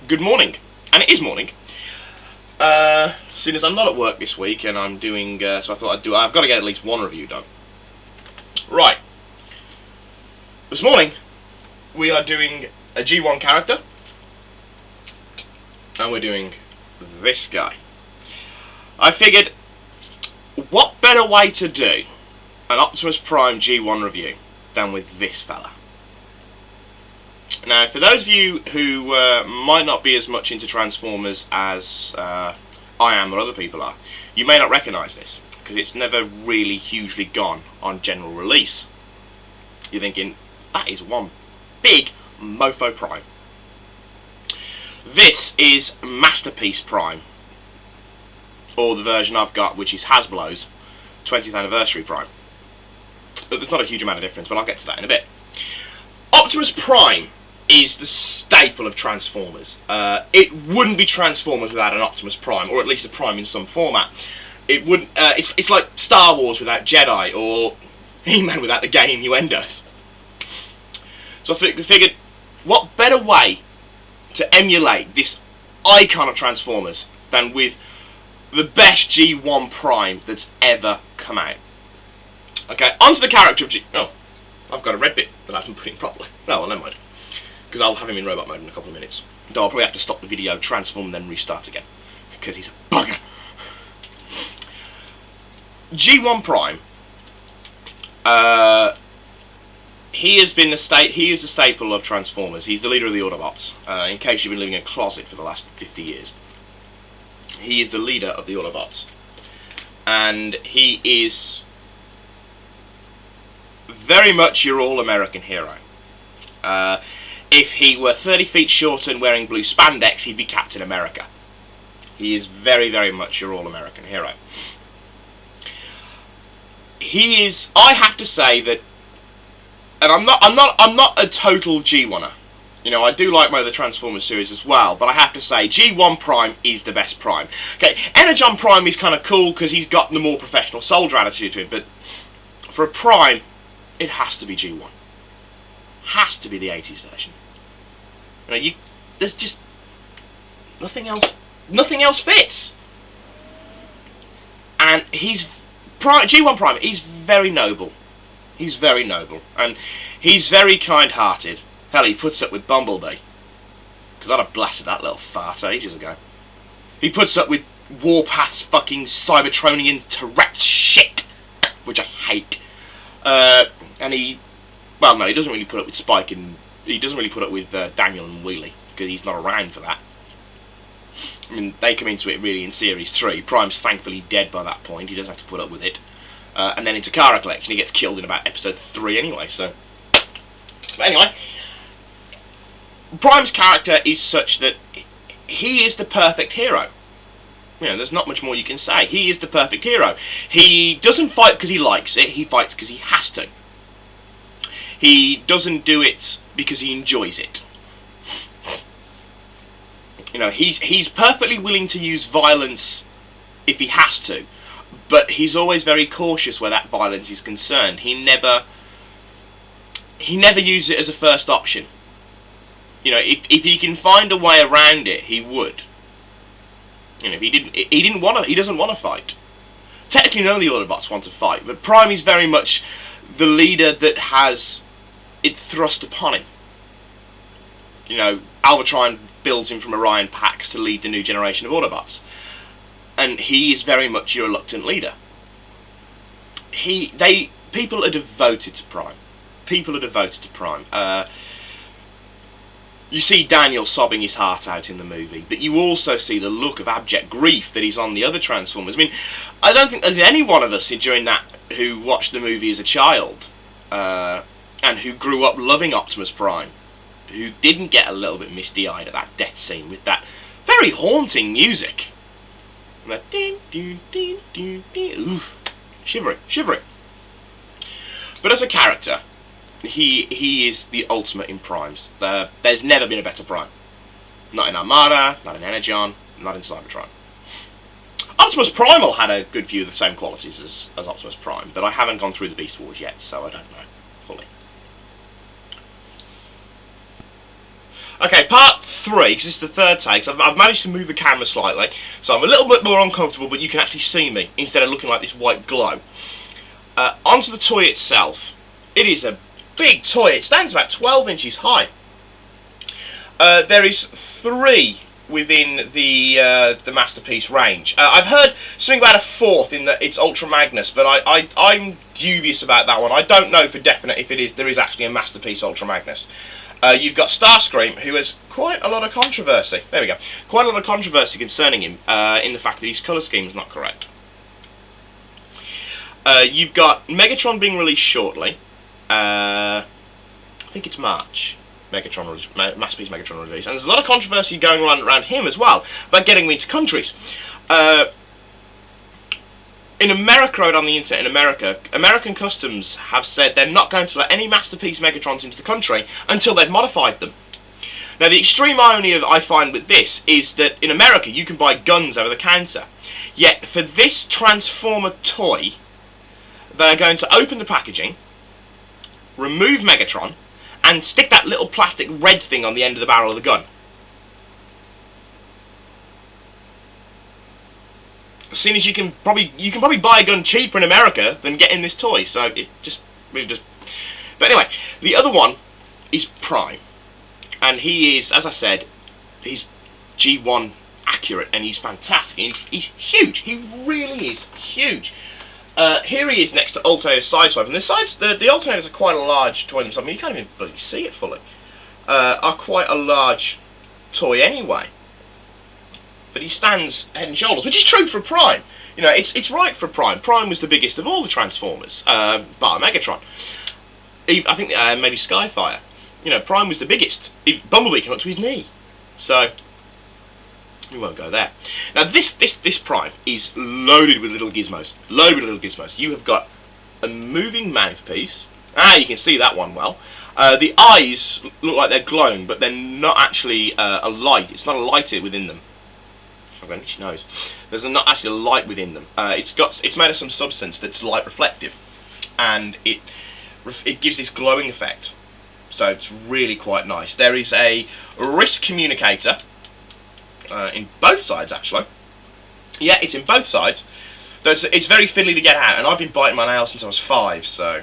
good morning, and it is morning. Seeing as I'm not at work this week, and I'm doing, so I thought I've got to get at least one review done. Right. This morning, we are doing a G1 character, and we're doing this guy. I figured, what better way to do an Optimus Prime G1 review than with this fella? Now, for those of you who might not be as much into Transformers as I am or other people are, you may not recognise this, because it's never really hugely gone on general release. You're thinking, that is one big mofo Prime. This is Masterpiece Prime, or the version I've got, which is Hasbro's 20th Anniversary Prime. But there's not a huge amount of difference, but I'll get to that in a bit. Optimus Prime is the staple of Transformers. It wouldn't be Transformers without an Optimus Prime, or at least a Prime in some format. It wouldn't. It's like Star Wars without Jedi, or He-Man without the gay innuendos. So I figured, what better way to emulate this icon of Transformers than with the best G1 Prime that's ever come out. Okay, onto the character of Oh, I've got a red bit that I haven't put in properly. No, well, never mind. Because I'll have him in robot mode in a couple of minutes. Though I'll probably have to stop the video, transform, and then restart again. Because he's a bugger. G1 Prime. He is the staple of Transformers. He's the leader of the Autobots. In case you've been living in a closet for the last 50 years. He is the leader of the Autobots. And he is very much your all-American hero. If he were 30 feet short and wearing blue spandex, he'd be Captain America. He is very, very much your all-American hero. He is, I have to say that, and I'm not a total G1er. You know, I do like my other Transformers series as well, but I have to say, G1 Prime is the best Prime. Okay, Energon Prime is kind of cool because he's got the more professional soldier attitude to him, but for a Prime, it has to be G1. Has to be the 80s version. You know, there's just nothing else fits. And G1 Prime, he's very noble. He's very noble, and he's very kind-hearted. Hell, he puts up with Bumblebee, because I'd have blasted that little fart ages ago. He puts up with Warpath's fucking Cybertronian Tourette's shit, which I hate. And he doesn't really put up with Spike, and he doesn't really put up with Daniel and Wheelie, because he's not around for that. I mean, they come into it really in Series 3. Prime's thankfully dead by that point. He doesn't have to put up with it. And then into Takara Collection, he gets killed in about episode 3 anyway, so... But anyway, Prime's character is such that he is the perfect hero. You know, there's not much more you can say. He is the perfect hero. He doesn't fight because he likes it, he fights because he has to. He doesn't do it because he enjoys it. You know, he's perfectly willing to use violence if he has to, but he's always very cautious where that violence is concerned. He never uses it as a first option. You know, if he can find a way around it, he would. You know, if he doesn't want to fight. Technically, none of the Autobots want to fight, but Prime is very much the leader that has it thrust upon him. You know, Albatron builds him from Orion Pax to lead the new generation of Autobots, and he is very much your reluctant leader. People are devoted to Prime. People are devoted to Prime. You see Daniel sobbing his heart out in the movie, but you also see the look of abject grief that he's on the other Transformers. I mean, I don't think there's any one of us during that who watched the movie as a child, and who grew up loving Optimus Prime, who didn't get a little bit misty-eyed at that death scene with that very haunting music. And that oof, shivering. But as a character, he is the ultimate in Primes. There's never been a better Prime. Not in Armada, not in Energon, not in Cybertron. Optimus Primal had a good few of the same qualities as Optimus Prime, but I haven't gone through the Beast Wars yet, so I don't know fully. Okay, part 3, because this is the third take, so I've managed to move the camera slightly, so I'm a little bit more uncomfortable, but you can actually see me, instead of looking like this white glow. Onto the toy itself. It is a big toy. It stands about 12 inches high. There is 3 within the Masterpiece range. I've heard something about a 4th in that it's Ultra Magnus, but I'm dubious about that one. I don't know for definite if there is actually a Masterpiece Ultra Magnus. You've got Starscream, who has quite a lot of controversy. There we go. Quite a lot of controversy concerning him in the fact that his colour scheme is not correct. You've got Megatron being released shortly. I think it's March. Masterpiece Megatron release, and there's a lot of controversy going around him as well about getting him into countries. In America, out on the internet, in America, American Customs have said they're not going to let any Masterpiece Megatrons into the country until they've modified them. Now, the extreme irony I find with this is that in America you can buy guns over the counter, yet for this Transformer toy, they're going to open the packaging, remove Megatron, and stick that little plastic red thing on the end of the barrel of the gun. Seeing as you can probably buy a gun cheaper in America than getting this toy, so it just really just. But anyway, the other one is Prime, and he is, as I said, he's G1 accurate, and he's fantastic. He's huge. He really is huge. Here he is next to Alternator Sideswipe, and the alternators are quite a large toy themselves. I mean, you can't even bloody see it fully. Are quite a large toy anyway. But he stands head and shoulders, which is true for Prime. You know, it's right for Prime. Prime was the biggest of all the Transformers, bar Megatron. I think maybe Skyfire. You know, Prime was the biggest. Bumblebee came up to his knee. So we won't go there. Now this Prime is loaded with little gizmos. Loaded with little gizmos. You have got a moving mouthpiece. You can see that one well. The eyes look like they're glowing, but they're not actually a light. It's not a light within them. I've got an itchy nose. There's not actually a light within them. It's made of some substance that's light reflective, and it gives this glowing effect. So it's really quite nice. There is a wrist communicator in both sides, actually. Yeah, it's in both sides. It's very fiddly to get out, and I've been biting my nails since I was 5, so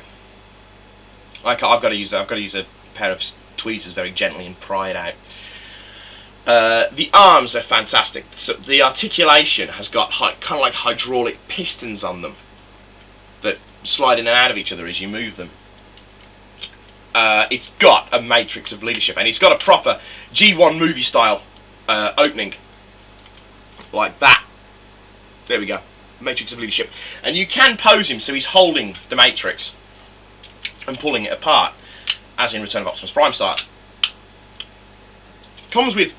I've got to use a pair of tweezers very gently and pry it out. The arms are fantastic. So the articulation has got kind of like hydraulic pistons on them that slide in and out of each other as you move them. It's got a matrix of leadership, and it's got a proper G1 movie style opening like that. There we go, matrix of leadership, and you can pose him so he's holding the matrix and pulling it apart, as in Return of Optimus Prime style. Comes with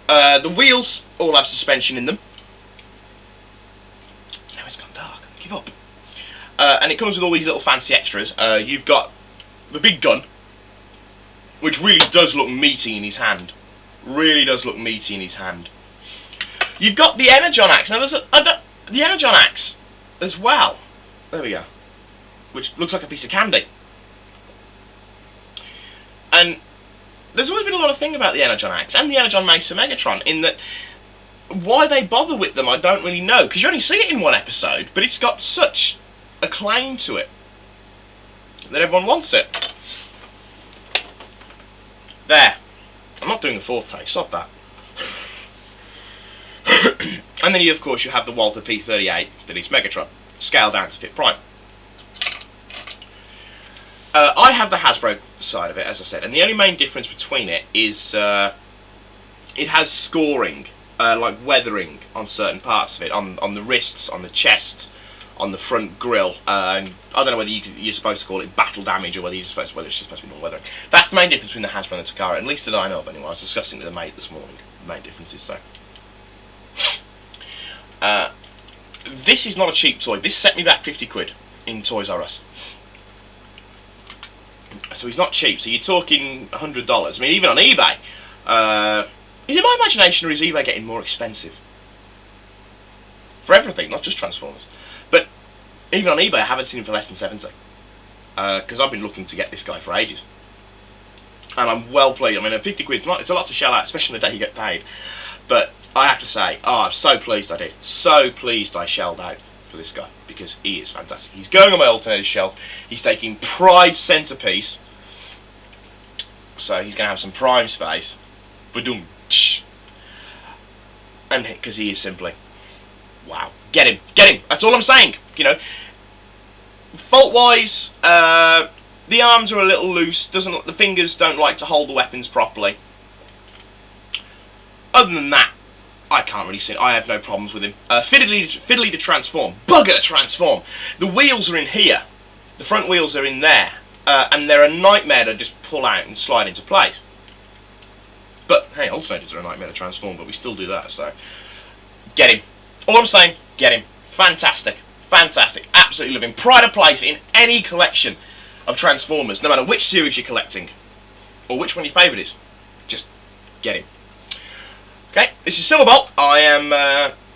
the wheels all have suspension in them. Now it's gone dark. Give up. And it comes with all these little fancy extras. You've got the big gun, which really does look meaty in his hand. Really does look meaty in his hand. You've got the Energon axe. Now there's the Energon axe as well. There we go. Which looks like a piece of candy. And there's always been a lot of thing about the Energon axe and the Energon mace for Megatron, in that why they bother with them I don't really know, because you only see it in one episode, but it's got such a claim to it that everyone wants it. There. I'm not doing the 4th take, stop that. And then of course you have the Walther P-38 that is Megatron, scaled down to fit Prime. I have the Hasbro side of it, as I said, and the only main difference between it is it has scoring, like weathering on certain parts of it, on the wrists, on the chest, on the front grille, and I don't know whether you're supposed to call it battle damage or whether it's just supposed to be normal weathering. That's the main difference between the Hasbro and the Takara, at least that I know of anyway. I was discussing it with a mate this morning, the main differences, so. This is not a cheap toy. This set me back 50 quid in Toys R Us. So he's not cheap, so you're talking $100. I mean, even on eBay, is it my imagination or is eBay getting more expensive? For everything, not just Transformers. But even on eBay, I haven't seen him for less than 70. Because I've been looking to get this guy for ages. and I'm well pleased. I mean, at 50 quid, it's a lot to shell out, especially on the day you get paid. But I have to say, I'm so pleased I did. So pleased I shelled out for this guy, because he is fantastic. He's going on my alternative shelf. He's taking pride centerpiece, so he's going to have some prime space. Ba-dum. And because he is simply, wow. Get him. That's all I'm saying. You know, fault-wise, the arms are a little loose. The fingers don't like to hold the weapons properly. Other than that, I can't really see it. I have no problems with him. Fiddly to transform. Bugger to transform. The wheels are in here. The front wheels are in there. And they're a nightmare to just pull out and slide into place. But, hey, alternators are a nightmare to transform, but we still do that, so... Get him. All I'm saying, get him. Fantastic. Fantastic. Absolutely love him. Pride of place in any collection of Transformers, no matter which series you're collecting, or which one your favourite is. Just get him. Okay, this is Silverbolt. I am,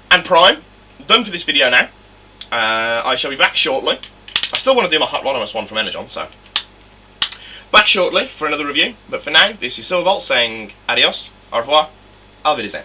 and Prime, done for this video now. I shall be back shortly. I still want to do my Hot Rodimus one from Energon, so... Back shortly for another review, but for now, this is Silverbolt saying adios, au revoir, auf Wiedersehen.